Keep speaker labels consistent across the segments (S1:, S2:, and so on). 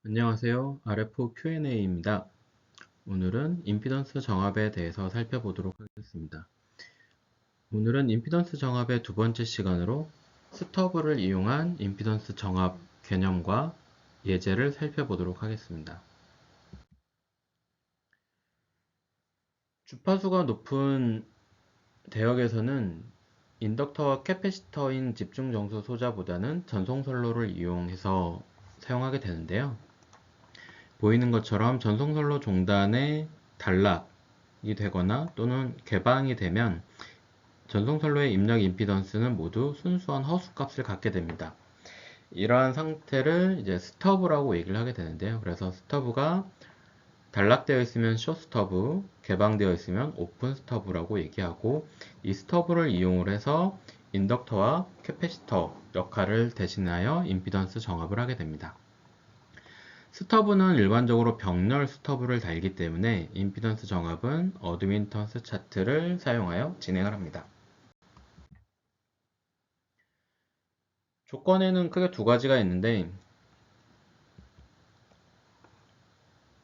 S1: 안녕하세요. RF Q&A입니다. 오늘은 임피던스 정압에 대해서 살펴보도록 하겠습니다. 오늘은 임피던스 정압의 두 번째 시간으로 스터브를 이용한 임피던스 정압 개념과 예제를 살펴보도록 하겠습니다. 주파수가 높은 대역에서는 인덕터와 캐패시터인 집중정수 소자보다는 전송선로를 이용해서 사용하게 되는데요. 보이는 것처럼 전송선로 종단에 단락이 되거나 또는 개방이 되면 전송선로의 입력 임피던스는 모두 순수한 허수값을 갖게 됩니다. 이러한 상태를 이제 스터브라고 얘기를 하게 되는데요. 그래서 스터브가 단락되어 있으면 숏스터브, 개방되어 있으면 오픈 스터브라고 얘기하고, 이 스터브를 이용을 해서 인덕터와 캐패시터 역할을 대신하여 임피던스 정압을 하게 됩니다. 스터브는 일반적으로 병렬 스터브를 달기 때문에 임피던스 정압은 어드민턴스 차트를 사용하여 진행을 합니다. 조건에는 크게 두 가지가 있는데,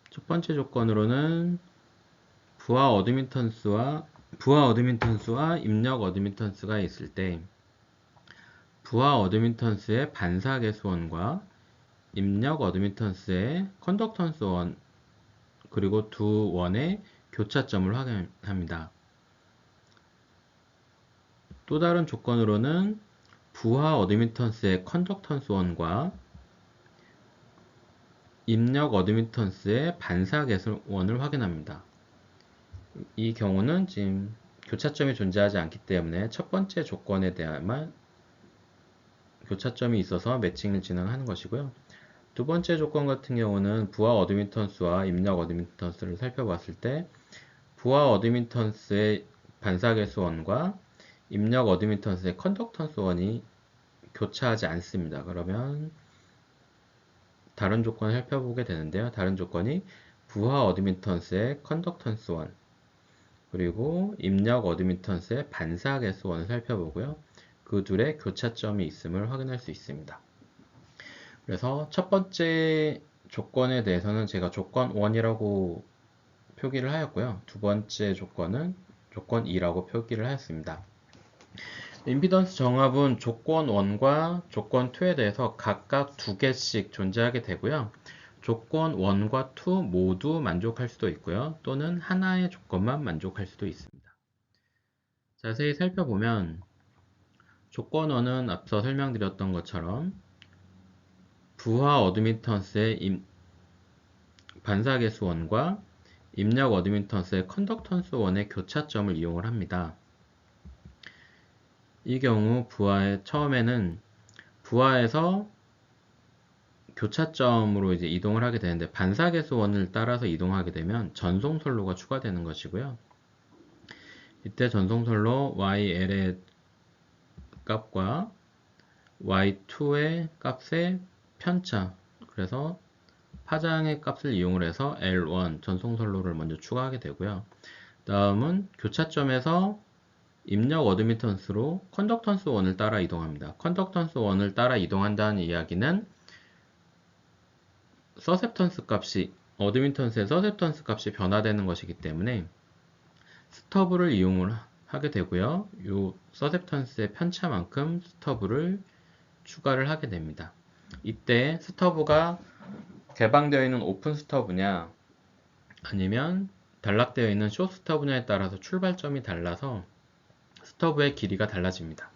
S1: 첫 번째 조건으로는 부하 어드민턴스와 입력 어드민턴스가 있을 때 부하 어드민턴스의 반사계수원과 입력 어드민턴스의 컨덕턴스 원, 그리고 두 원의 교차점을 확인합니다. 또 다른 조건으로는 부하 어드미턴스의 컨덕턴스 원과 입력 어드미턴스의 반사계수원을 확인합니다. 이 경우는 지금 교차점이 존재하지 않기 때문에 첫 번째 조건에 대한 교차점이 있어서 매칭을 진행하는 것이고요. 두 번째 조건 같은 경우는 부하 어드미턴스와 입력 어드미턴스를 살펴봤을 때 부하 어드미턴스의 반사계수원과 입력 어드미턴스의 컨덕턴스 원이 교차하지 않습니다. 그러면 다른 조건을 살펴보게 되는데요. 다른 조건이 부하 어드미턴스의 컨덕턴스 원, 그리고 입력 어드미턴스의 반사계수 원을 살펴보고요. 그 둘의 교차점이 있음을 확인할 수 있습니다. 그래서 첫 번째 조건에 대해서는 제가 조건 1이라고 표기를 하였고요. 두 번째 조건은 조건 2라고 표기를 하였습니다. 임피던스 정압은 조건 1과 조건 2에 대해서 각각 두 개씩 존재하게 되고요. 조건 1과 2 모두 만족할 수도 있고요. 또는 하나의 조건만 만족할 수도 있습니다. 자세히 살펴보면 조건 1은 앞서 설명드렸던 것처럼 부하 어드미턴스의 반사계수 원과 입력 어드미턴스의 컨덕턴스 원의 교차점을 이용을 합니다. 이 경우 처음에는 부하에서 교차점으로 이제 이동을 하게 되는데 반사계수원을 따라서 이동하게 되면 전송선로가 추가되는 것이고요. 이때 전송선로 YL의 값과 Y2의 값의 편차, 그래서 파장의 값을 이용을 해서 L1 전송선로를 먼저 추가하게 되고요. 다음은 교차점에서 입력 어드미턴스로 컨덕턴스 원을 따라 이동합니다. 컨덕턴스 원을 따라 이동한다는 이야기는 서셉턴스 값이 어드미턴스의 서셉턴스 값이 변화되는 것이기 때문에 스터브를 이용을 하게 되고요. 이 서셉턴스의 편차만큼 스터브를 추가를 하게 됩니다. 이때 스터브가 개방되어 있는 오픈 스터브냐 아니면 단락되어 있는 숏 스터브냐에 따라서 출발점이 달라서 스터브의 길이가 달라집니다.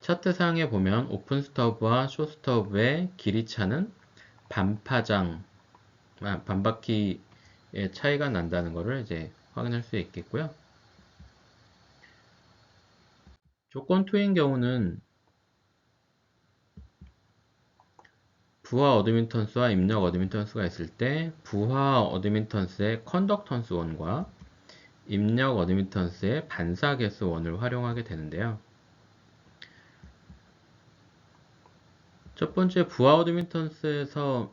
S1: 차트상에 보면 오픈 스터브와 숏 스터브의 길이 차는 반바퀴의 차이가 난다는 것을 이제 확인할 수 있겠고요. 조건 2인 경우는 부하 어드미턴스와 입력 어드미턴스가 있을 때 부하 어드미턴스의 컨덕턴스 원과 입력 어드미턴스의 반사계수 원을 활용하게 되는데요. 첫 번째 부하 어드미턴스에서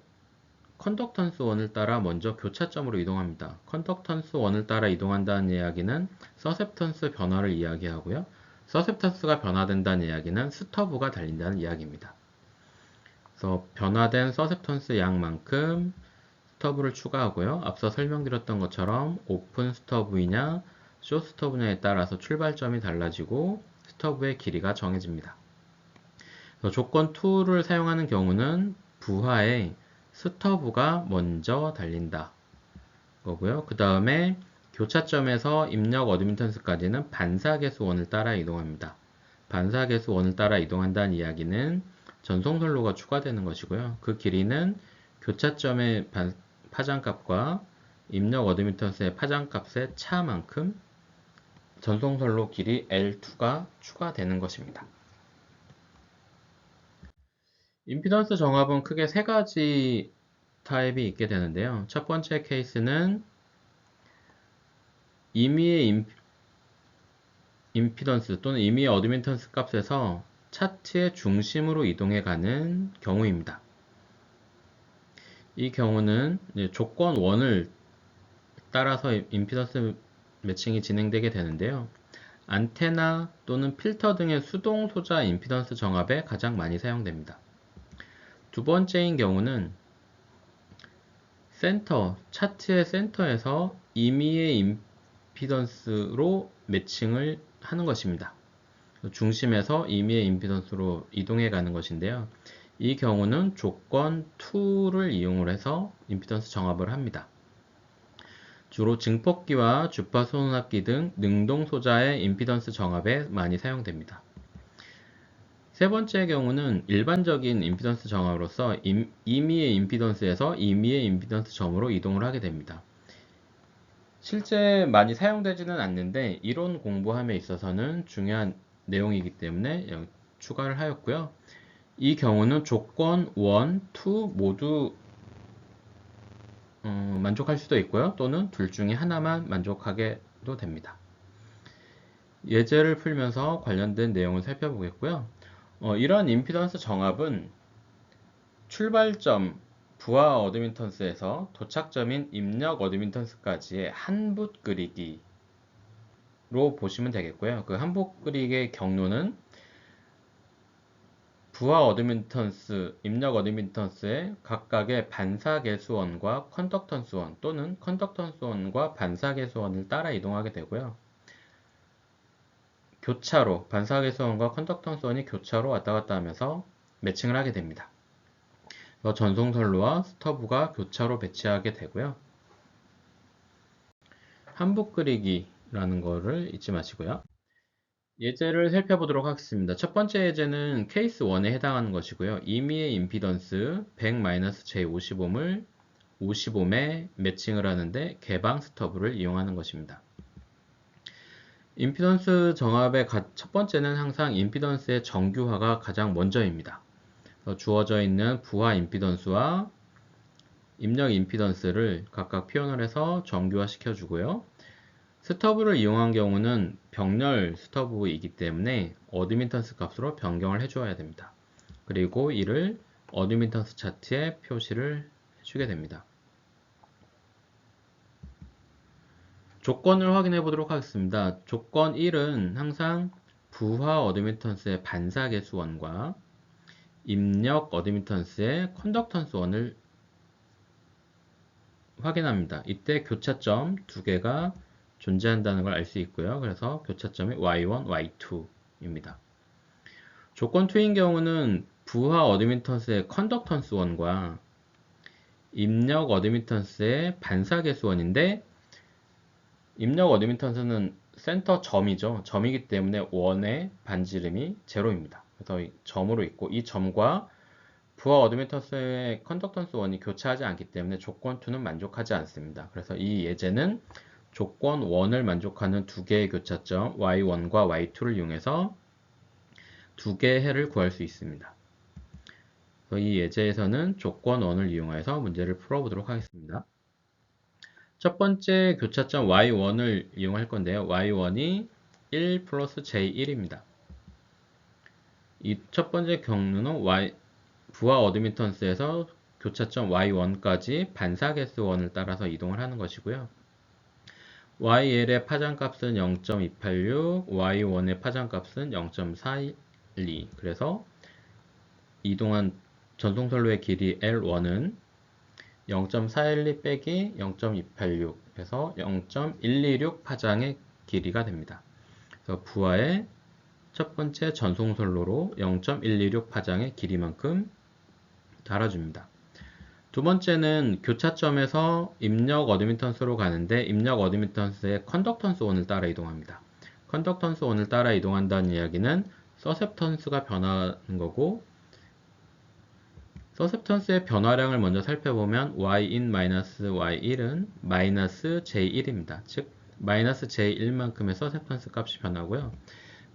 S1: 컨덕턴스 원을 따라 먼저 교차점으로 이동합니다. 컨덕턴스 원을 따라 이동한다는 이야기는 서셉턴스 변화를 이야기하고요. 서셉턴스가 변화된다는 이야기는 스터브가 달린다는 이야기입니다. 그래서 변화된 서셉턴스 양만큼 스터브를 추가하고요. 앞서 설명드렸던 것처럼 오픈 스터브이냐 숏 스터브냐에 따라서 출발점이 달라지고 스터브의 길이가 정해집니다. 조건 2를 사용하는 경우는 부하에 스터브가 먼저 달린다 거고요. 그 다음에 교차점에서 입력 어드미턴스까지는 반사계수원을 따라 이동합니다. 반사계수원을 따라 이동한다는 이야기는 전송선로가 추가되는 것이고요. 그 길이는 교차점의 파장값과 입력 어드미턴스의 파장값의 차만큼 전송선로 길이 L2가 추가되는 것입니다. 임피던스 정합은 크게 세 가지 타입이 있게 되는데요. 첫 번째 케이스는 임의의 임피던스 또는 임의의 어드미턴스 값에서 차트의 중심으로 이동해 가는 경우입니다. 이 경우는 조건 1을 따라서 임피던스 매칭이 진행되게 되는데요. 안테나 또는 필터 등의 수동 소자 임피던스 정합에 가장 많이 사용됩니다. 두 번째인 경우는 차트의 센터에서 임의의 임피던스로 매칭을 하는 것입니다. 중심에서 임의의 임피던스로 이동해 가는 것인데요. 이 경우는 조건 2를 이용을 해서 임피던스 정합을 합니다. 주로 증폭기와 주파수 혼합기 등 능동 소자의 임피던스 정합에 많이 사용됩니다. 세 번째 경우는 일반적인 임피던스 정합으로서 임의의 임피던스에서 임의의 임피던스 점으로 이동을 하게 됩니다. 실제 많이 사용되지는 않는데 이론 공부함에 있어서는 중요한 내용이기 때문에 추가를 하였고요. 이 경우는 조건 1, 2 모두 만족할 수도 있고요. 또는 둘 중에 하나만 만족하게도 됩니다. 예제를 풀면서 관련된 내용을 살펴보겠고요. 이러한 임피던스 정합은 출발점 부하 어드미턴스에서 도착점인 입력 어드미턴스까지의 한붓 그리기로 보시면 되겠고요. 그 한붓 그리기의 경로는 부하 어드미턴스, 입력 어드미턴스의 각각의 반사계수원과 컨덕턴스원 또는 컨덕턴스원과 반사계수원을 따라 이동하게 되고요. 교차로, 반사계수원과 컨덕턴스원이 교차로 왔다 갔다 하면서 매칭을 하게 됩니다. 전송선로와 스터브가 교차로 배치하게 되고요. 한붓 그리기라는 거를 잊지 마시고요. 예제를 살펴보도록 하겠습니다. 첫 번째 예제는 케이스 1에 해당하는 것이고요. 임의의 임피던스 100-J50옴을 50옴에 매칭을 하는데 개방 스터브를 이용하는 것입니다. 임피던스 정합의 첫 번째는 항상 임피던스의 정규화가 가장 먼저입니다. 주어져 있는 부하 임피던스와 입력 임피던스를 각각 표현을 해서 정규화 시켜주고요. 스터브를 이용한 경우는 병렬 스터브이기 때문에 어드미턴스 값으로 변경을 해줘야 됩니다. 그리고 이를 어드미턴스 차트에 표시를 해주게 됩니다. 조건을 확인해 보도록 하겠습니다. 조건 1은 항상 부하 어드미턴스의 반사계수원과 입력 어드미턴스의 컨덕턴스원을 확인합니다. 이때 교차점 두 개가 존재한다는 걸 알 수 있고요. 그래서 교차점이 Y1, Y2입니다. 조건 2인 경우는 부하 어드미턴스의 컨덕턴스원과 입력 어드미턴스의 반사계수원인데 입력 어드미턴스는 센터 점이죠. 점이기 때문에 원의 반지름이 제로입니다. 그래서 점으로 있고 이 점과 부하 어드미턴스의 컨덕턴스 원이 교차하지 않기 때문에 조건 2는 만족하지 않습니다. 그래서 이 예제는 조건 1을 만족하는 두 개의 교차점 Y1과 Y2를 이용해서 두 개의 해를 구할 수 있습니다. 이 예제에서는 조건 1을 이용해서 문제를 풀어보도록 하겠습니다. 첫 번째 교차점 Y1을 이용할 건데요. Y1이 1 플러스 J1입니다. 이 첫 번째 경로는 부하 어드미턴스에서 교차점 Y1까지 반사계수원을 따라서 이동을 하는 것이고요. YL의 파장값은 0.286, Y1의 파장값은 0.412. 그래서 이동한 전송선로의 길이 L1은 0.412 빼기 0.286 해서 0.126 파장의 길이가 됩니다. 그래서 부하의 첫 번째 전송선로로 0.126 파장의 길이만큼 달아줍니다. 두 번째는 교차점에서 입력 어드미턴스로 가는데 입력 어드미턴스의 컨덕턴스 원을 따라 이동합니다. 컨덕턴스 원을 따라 이동한다는 이야기는 서셉턴스가 변하는 거고, 서셉턴스의 변화량을 먼저 살펴보면 y_y1은 -j1입니다. 즉 -j1만큼의 서셉턴스 값이 변하고요.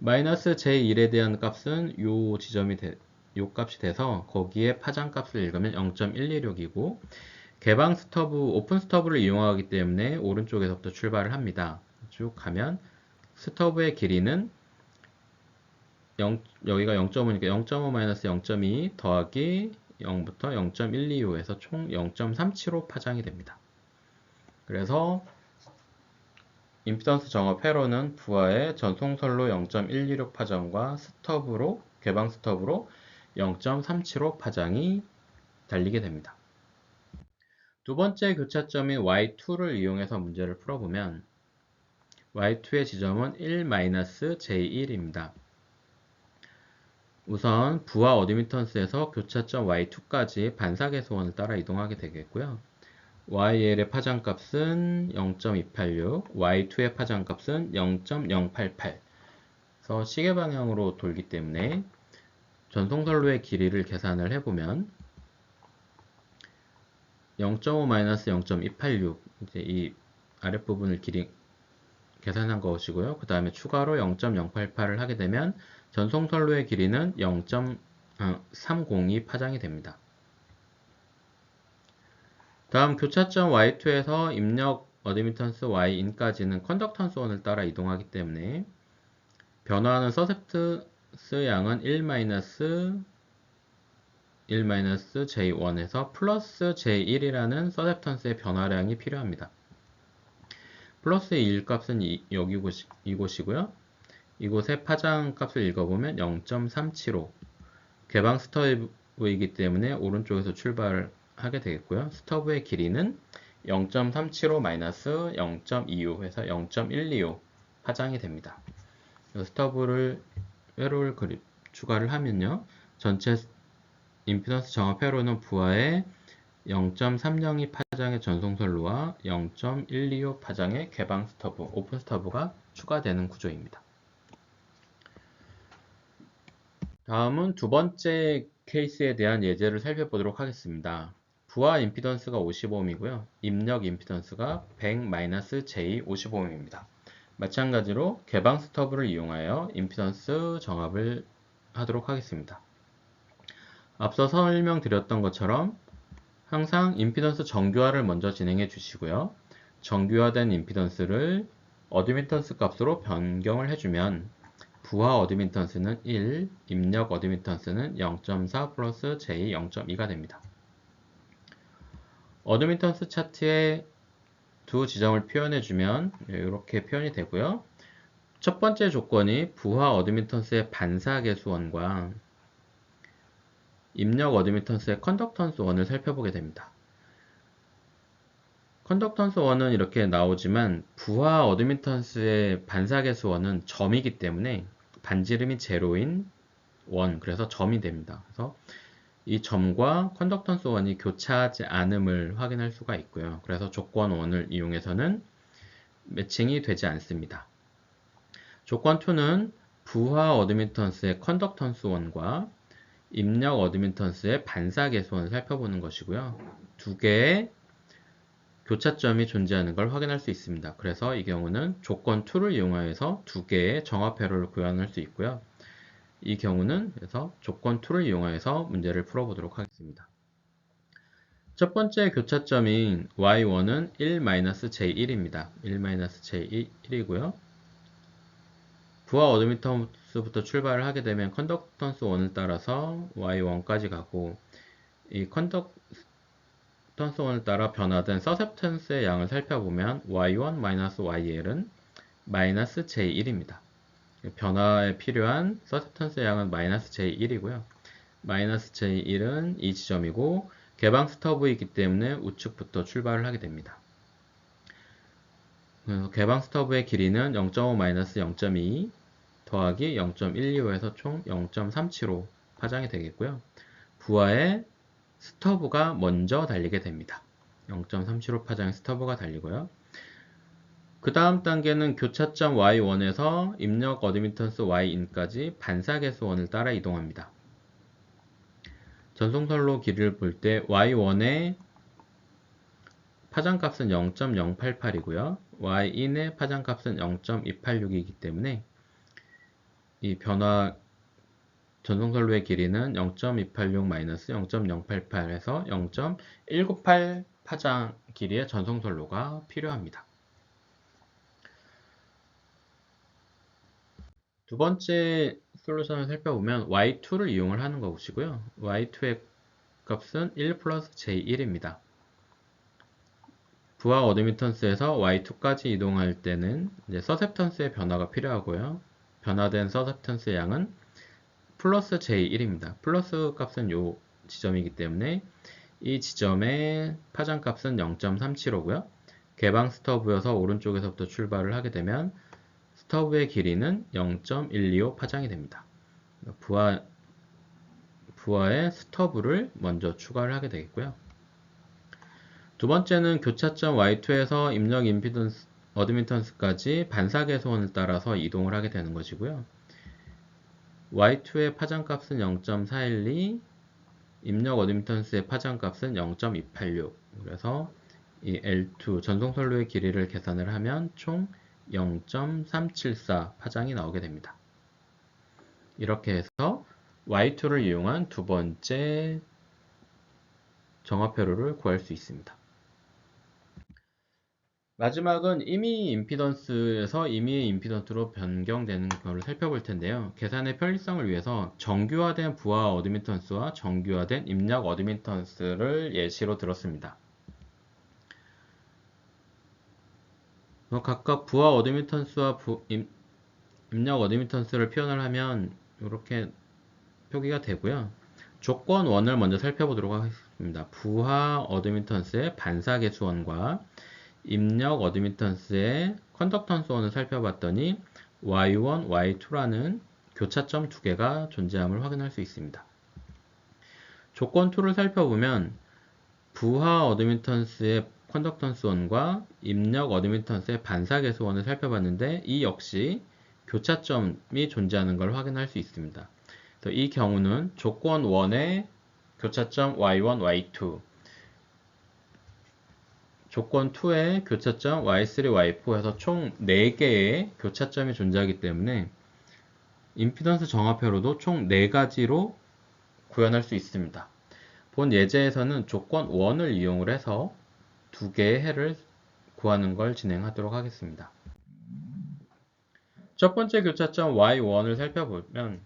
S1: -j1에 대한 값은 요 값이 돼서 거기에 파장 값을 읽으면 0.126이고, 개방 스터브, 오픈 스터브를 이용하기 때문에 오른쪽에서부터 출발을 합니다. 쭉 가면 스터브의 길이는 여기가 0.5니까 0.5-0.2 더하기 0부터 0.125에서 총 0.375 파장이 됩니다. 그래서 임피던스 정업 회로는 부하의 전송선로 0.126 파장과 스터브로, 개방 스터브로 0.375 파장이 달리게 됩니다. 두 번째 교차점인 Y2를 이용해서 문제를 풀어보면 Y2의 지점은 1-j1입니다. 우선 부하 어드미턴스에서 교차점 Y2까지 반사계수원을 따라 이동하게 되겠고요. YL의 파장값은 0.286, Y2의 파장값은 0.088. 그래서 시계 방향으로 돌기 때문에 전송선로의 길이를 계산을 해보면 0.5-0.286, 이제 이 아랫부분을 길이 계산한 것이고요. 그 다음에 추가로 0.088을 하게 되면 전송선로의 길이는 0.302 파장이 됩니다. 다음 교차점 Y2에서 입력 어드미턴스 Y인까지는 컨덕턴스 원을 따라 이동하기 때문에 변화하는 서셉턴스 양은 1-J1에서 플러스 J1이라는 서셉턴스의 변화량이 필요합니다. 플러스의 1값은 이곳이고요. 이곳의 파장 값을 읽어보면 0.375. 개방 스터브이기 때문에 오른쪽에서 출발하게 되겠고요. 스터브의 길이는 0.375-0.25 해서 0.125 파장이 됩니다. 스터브를 회로를 추가를 하면요. 전체 임피던스 정합 회로는 부하의 0.302 파장의 전송선로와 0.125 파장의 개방 스터브, 오픈 스터브가 추가되는 구조입니다. 다음은 두 번째 케이스에 대한 예제를 살펴보도록 하겠습니다. 부하 임피던스가 50ohm이고요. 입력 임피던스가 100-J 50ohm입니다. 마찬가지로 개방 스터브를 이용하여 임피던스 정합을 하도록 하겠습니다. 앞서 설명드렸던 것처럼 항상 임피던스 정규화를 먼저 진행해 주시고요. 정규화된 임피던스를 어드미턴스 값으로 변경을 해주면 부하 어드미턴스는 1, 입력 어드미턴스는 0.4 플러스 J 0.2가 됩니다. 어드미턴스 차트에 두 지점을 표현해주면 이렇게 표현이 되고요. 첫 번째 조건이 부하 어드미턴스의 반사계수원과 입력 어드미턴스의 컨덕턴스 원을 살펴보게 됩니다. 컨덕턴스 원은 이렇게 나오지만 부하 어드미턴스의 반사계수 원은 점이기 때문에 반지름이 제로인 원, 그래서 점이 됩니다. 그래서 이 점과 컨덕턴스 원이 교차하지 않음을 확인할 수가 있고요. 그래서 조건 1을 이용해서는 매칭이 되지 않습니다. 조건 2는 부하 어드미턴스의 컨덕턴스 원과 입력 어드미턴스의 반사계수원을 살펴보는 것이고요. 두 개의 교차점이 존재하는 걸 확인할 수 있습니다. 그래서 이 경우는 조건 2를 이용하여서 두 개의 정합회로를 구현할 수 있고요. 이 경우는 그래서 조건 2를 이용하여서 문제를 풀어보도록 하겠습니다. 첫 번째 교차점인 y1은 1-j1입니다. 1-j1이고요. 부하 어드미턴스부터 출발을 하게 되면 컨덕턴스 1을 따라서 y1까지 가고, 이 컨덕턴스 1을 따라 변화된 서셉턴스의 양을 살펴보면 y1-yl은 -j1입니다. 변화에 필요한 서셉턴스의 양은 -j1이고요. J1은 이 지점이고 개방 스터브이기 때문에 우측부터 출발을 하게 됩니다. 그래서 개방 스터브의 길이는 0.5-0.2 더하기 0.125에서 총 0.375 파장이 되겠고요. 부하의 스터브가 먼저 달리게 됩니다. 0.375 파장의 스터브가 달리고요. 그 다음 단계는 교차점 Y1에서 입력 어드미턴스 Y인까지 반사계수원을 따라 이동합니다. 전송선로 길이를 볼 때 Y1의 파장값은 0.088이고요. Y인의 파장값은 0.286이기 때문에 이 변화 전송선로의 길이는 0.286-0.088에서 0.198 파장 길이의 전송선로가 필요합니다. 두 번째 솔루션을 살펴보면 Y2를 이용을 하는 것이고요. Y2의 값은 1 플러스 J1입니다. 부하 어드미턴스에서 Y2까지 이동할 때는 이제 서셉턴스의 변화가 필요하고요. 변화된 서셉턴스의 양은 플러스 J1입니다. 플러스 값은 이 지점이기 때문에 이 지점의 파장 값은 0.375고요. 개방 스터브여서 오른쪽에서부터 출발을 하게 되면 스터브의 길이는 0.125 파장이 됩니다. 부하의 스터브를 먼저 추가를 하게 되겠고요. 두 번째는 교차점 Y2에서 입력 임피던스 어드미턴스까지 반사계수원을 따라서 이동을 하게 되는 것이고요. Y2의 파장값은 0.412, 입력 어드미턴스의 파장값은 0.286. 그래서 이 L2 전송선로의 길이를 계산을 하면 총 0.374 파장이 나오게 됩니다. 이렇게 해서 Y2를 이용한 두 번째 정합회로를 구할 수 있습니다. 마지막은 임의 임피던스에서 임의의 임피던스로 변경되는 경우를 살펴볼 텐데요. 계산의 편리성을 위해서 정규화된 부하 어드미턴스와 정규화된 입력 어드미턴스를 예시로 들었습니다. 각각 부하 어드미턴스와 입력 어드미턴스를 표현을 하면 이렇게 표기가 되고요. 조건 1을 먼저 살펴보도록 하겠습니다. 부하 어드미턴스의 반사계수원과 입력 어드미턴스의 컨덕턴스원을 살펴봤더니 Y1, Y2라는 교차점 두 개가 존재함을 확인할 수 있습니다. 조건 2를 살펴보면 부하 어드미턴스의 컨덕턴스원과 입력 어드미턴스의 반사계수원을 살펴봤는데 이 역시 교차점이 존재하는 걸 확인할 수 있습니다. 그래서 이 경우는 조건 1의 교차점 Y1, Y2 조건 2의 교차점 Y3, Y4 해서 총 4개의 교차점이 존재하기 때문에 임피던스 정합회로도 총 4가지로 구현할 수 있습니다. 본 예제에서는 조건 1을 이용을 해서 2개의 해를 구하는 걸 진행하도록 하겠습니다. 첫 번째 교차점 Y1을 살펴보면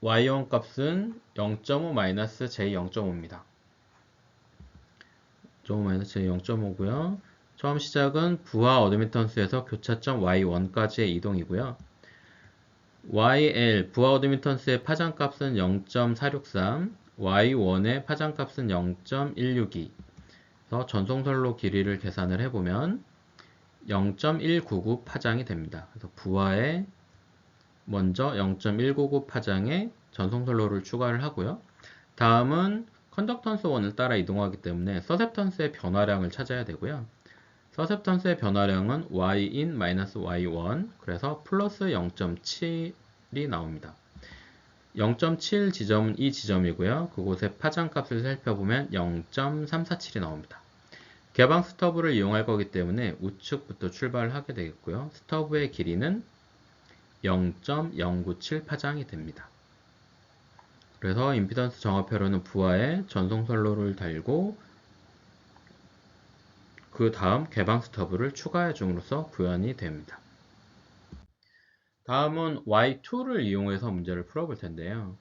S1: Y1 값은 0.5-J0.5입니다. 0.5-J0.5고요. 처음 시작은 부하 어드미턴스에서 교차점 Y1까지의 이동이고요. YL 부하 어드미턴스의 파장값은 0.463, Y1의 파장값은 0.162. 그래서 전송선로 길이를 계산을 해보면 0.199 파장이 됩니다. 그래서 부하에 먼저 0.199 파장의 전송선로를 추가를 하고요. 다음은 컨덕턴스 원을 따라 이동하기 때문에 서셉턴스의 변화량을 찾아야 되고요. 서셉턴스의 변화량은 Y-in-Y1 그래서 플러스 0.7이 나옵니다. 0.7 지점은 이 지점이고요. 그곳의 파장값을 살펴보면 0.347이 나옵니다. 개방 스터브를 이용할 거기 때문에 우측부터 출발을 하게 되겠고요. 스터브의 길이는 0.097 파장이 됩니다. 그래서 임피던스 정합회로는 부하에 전송선로를 달고 그 다음 개방 스터브를 추가해 줌으로써 구현이 됩니다. 다음은 Y2를 이용해서 문제를 풀어볼 텐데요.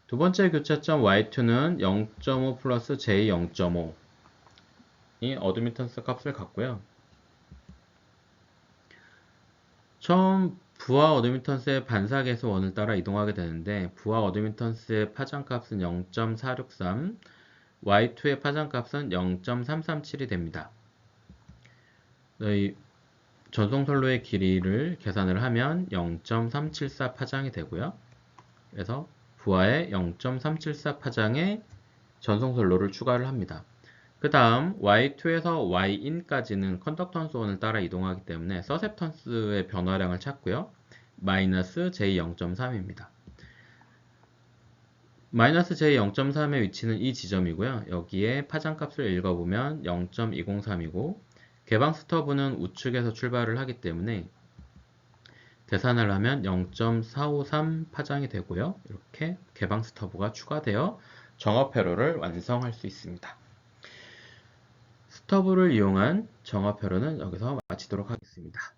S1: 두 번째 교차점 Y2는 0.5 플러스 J0.5 이 어드미턴스 값을 갖고요. 처음 부하 어드미턴스의 반사계수 원을 따라 이동하게 되는데 부하 어드미턴스의 파장값은 0.463, Y2의 파장값은 0.337이 됩니다. 이 전송선로의 길이를 계산을 하면 0.374 파장이 되고요. 그래서 부하의 0.374 파장의 전송선로를 추가를 합니다. 그 다음 Y2에서 Y인까지는 컨덕턴스 원을 따라 이동하기 때문에 서셉턴스의 변화량을 찾고요. 마이너스 J0.3입니다. 마이너스 J0.3의 위치는 이 지점이고요. 여기에 파장값을 읽어보면 0.203이고 개방 스터브는 우측에서 출발을 하기 때문에 계산을 하면 0.453 파장이 되고요. 이렇게 개방 스터브가 추가되어 정업 회로를 완성할 수 있습니다. 스터브를 이용한 정업 회로는 여기서 마치도록 하겠습니다.